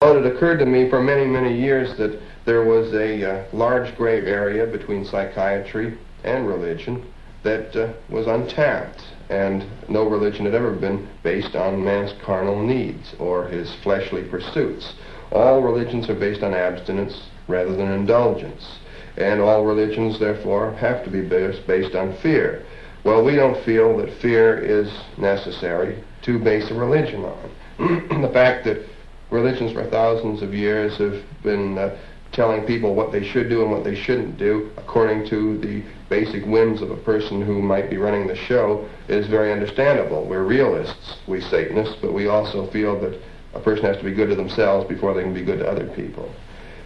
Well, it occurred to me for many, many years that there was a large gray area between psychiatry and religion that was untapped, and no religion had ever been based on man's carnal needs or his fleshly pursuits. All religions are based on abstinence rather than indulgence, and all religions, therefore, have to be based on fear. Well, we don't feel that fear is necessary to base a religion on. The fact that religions for thousands of years have been telling people what they should do and what they shouldn't do according to the basic whims of a person who might be running the show is very understandable. We're realists, we Satanists, but we also feel that a person has to be good to themselves before they can be good to other people.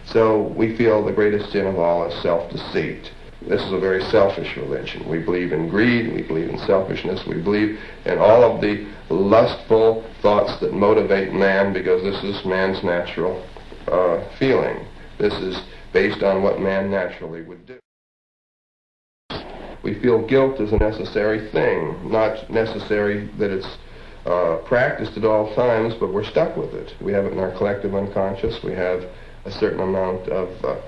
So we feel the greatest sin of all is self-deceit. This is a very selfish religion. We believe in greed, we believe in selfishness, we believe in all of the lustful thoughts that motivate man, because this is man's natural feeling. This is based on what man naturally would do. We feel guilt is a necessary thing, not necessary that it's practiced at all times, but we're stuck with it. We have it in our collective unconscious. We have a certain amount of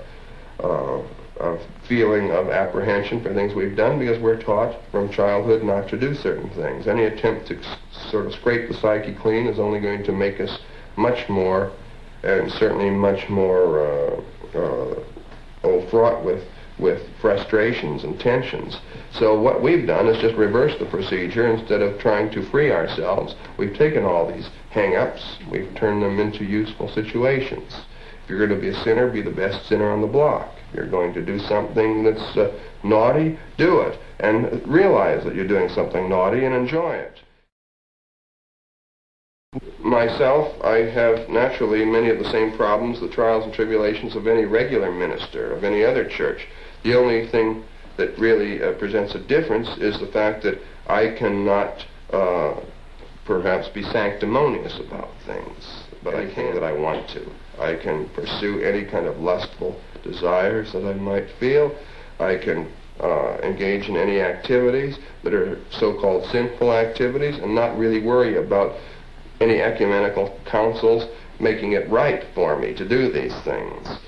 feeling of apprehension for things we've done because we're taught from childhood not to do certain things. Any attempt to sort of scrape the psyche clean is only going to make us much more, and certainly much more fraught with frustrations and tensions. So what we've done is just reverse the procedure. Instead of trying to free ourselves, we've taken all these hang-ups, we've turned them into useful situations. If you're going to be a sinner, be the best sinner on the block. If you're going to do something that's naughty, do it, and realize that you're doing something naughty and enjoy it. Myself, I have naturally many of the same problems, the trials and tribulations of any regular minister, of any other church. The only thing that really presents a difference is the fact that I cannot perhaps be sanctimonious about things, but I can that I want to. I can pursue any kind of lustful desires that I might feel. I can engage in any activities that are so-called sinful activities and not really worry about any ecumenical councils making it right for me to do these things.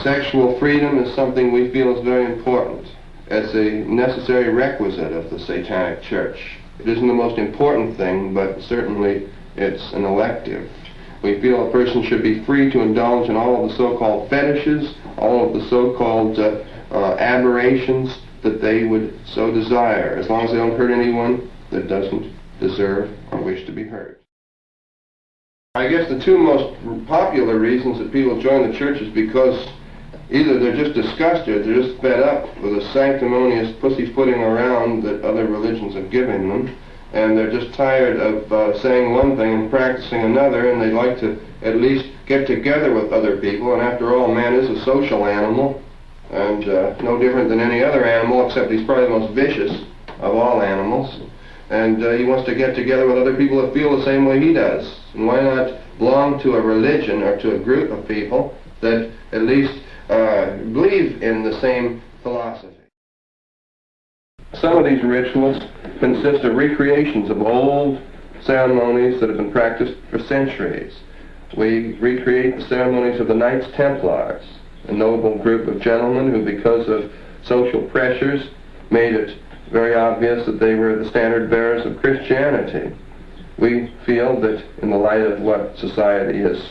Sexual freedom is something we feel is very important. It's a necessary requisite of the Satanic Church. It isn't the most important thing, but certainly it's an elective. We feel a person should be free to indulge in all of the so-called fetishes, all of the so-called aberrations that they would so desire, as long as they don't hurt anyone that doesn't deserve or wish to be hurt. I guess the two most popular reasons that people join the church is because either they're just disgusted, they're just fed up with the sanctimonious pussyfooting around that other religions have given them, and they're just tired of saying one thing and practicing another, and they'd like to at least get together with other people. And after all, man is a social animal, and no different than any other animal, except he's probably the most vicious of all animals. And he wants to get together with other people that feel the same way he does. And why not belong to a religion or to a group of people that at least believe in the same philosophy? Some of these rituals consist of recreations of old ceremonies that have been practiced for centuries. We recreate the ceremonies of the Knights Templars, a noble group of gentlemen who, because of social pressures, made it very obvious that they were the standard bearers of Christianity. We feel that in the light of what society has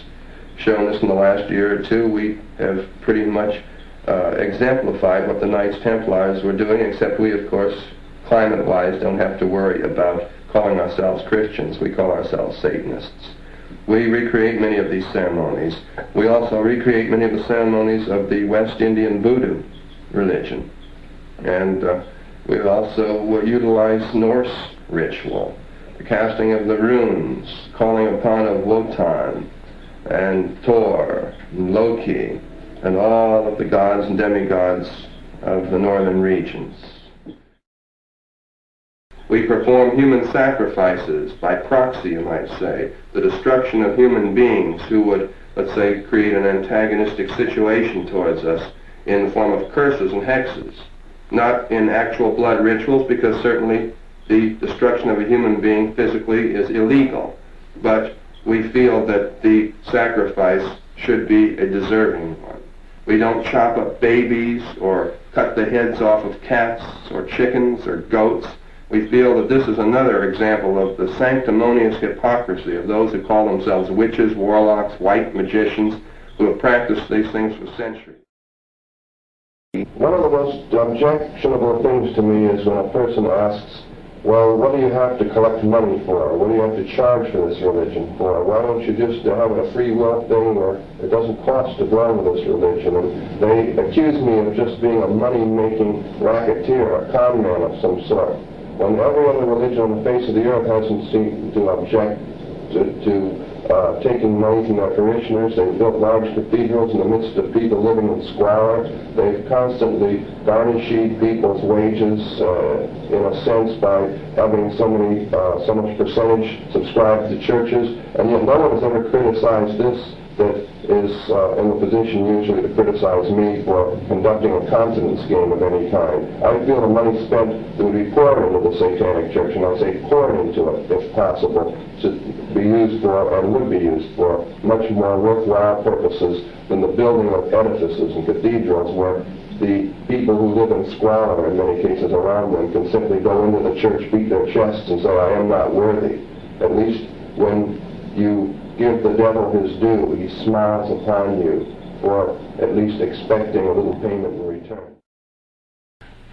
shown us in the last year or two, we have pretty much exemplified what the Knights Templars were doing, except we, of course, climate-wise, don't have to worry about calling ourselves Christians. We call ourselves Satanists. We recreate many of these ceremonies. We also recreate many of the ceremonies of the West Indian Voodoo religion. And we also utilize Norse ritual, the casting of the runes, calling upon of Wotan and Thor and Loki and all of the gods and demigods of the northern regions. We perform human sacrifices, by proxy you might say, the destruction of human beings who would, let's say, create an antagonistic situation towards us in the form of curses and hexes. Not in actual blood rituals, because certainly the destruction of a human being physically is illegal, but we feel that the sacrifice should be a deserving one. We don't chop up babies or cut the heads off of cats or chickens or goats. We feel that this is another example of the sanctimonious hypocrisy of those who call themselves witches, warlocks, white magicians, who have practiced these things for centuries. One of the most objectionable things to me is when a person asks, well, what do you have to collect money for? What do you have to charge for this religion for? Why don't you just have it a free will thing, or it doesn't cost to belong to this religion? And they accuse me of just being a money-making racketeer, a con man of some sort. When every other religion on the face of the earth hasn't seemed to object to taking money from their parishioners. They've built large cathedrals in the midst of people living in squalor. They've constantly garnished people's wages, in a sense, by having so much percentage subscribed to churches, and yet no one has ever criticized this that is in the position usually to criticize me for conducting a confidence game of any kind. I feel the money spent would be poured into the Satanic Church, and I say poured into it, if possible, to be used for, and would be used for, much more worthwhile purposes than the building of edifices and cathedrals where the people who live in squalor, in many cases around them, can simply go into the church, beat their chests, and say, I am not worthy. At least when you give the devil his due, he smiles upon you for at least expecting a little payment in return.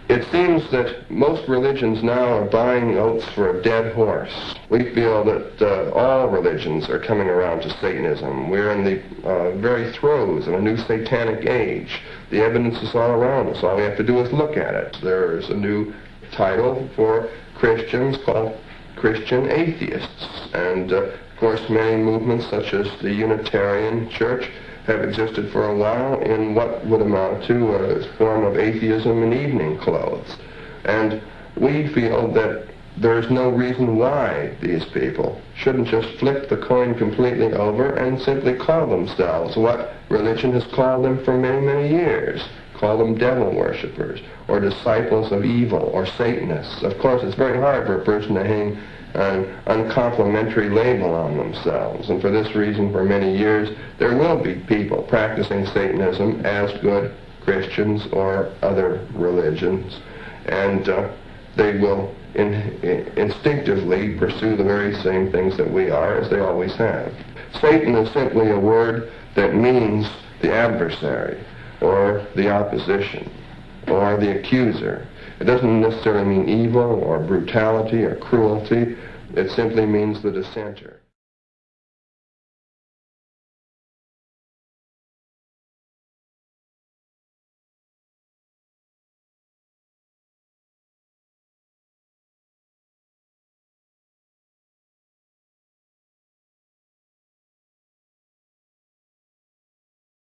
It seems that most religions now are buying oats for a dead horse. We feel that all religions are coming around to Satanism. We're in the very throes of a new satanic age. The evidence is all around us. All we have to do is look at it. There's a new title for Christians called Christian atheists. And of course, many movements such as the Unitarian Church have existed for a while in what would amount to a form of atheism in evening clothes. And we feel that there's no reason why these people shouldn't just flip the coin completely over and simply call themselves what religion has called them for many, many years. Call them devil worshippers, or disciples of evil, or Satanists. Of course, it's very hard for a person to hang an uncomplimentary label on themselves, and for this reason, for many years, there will be people practicing Satanism as good Christians or other religions, and they will instinctively pursue the very same things that we are, as they always have. Satan is simply a word that means the adversary, or the opposition, or the accuser. It doesn't necessarily mean evil or brutality or cruelty. It simply means the dissenter.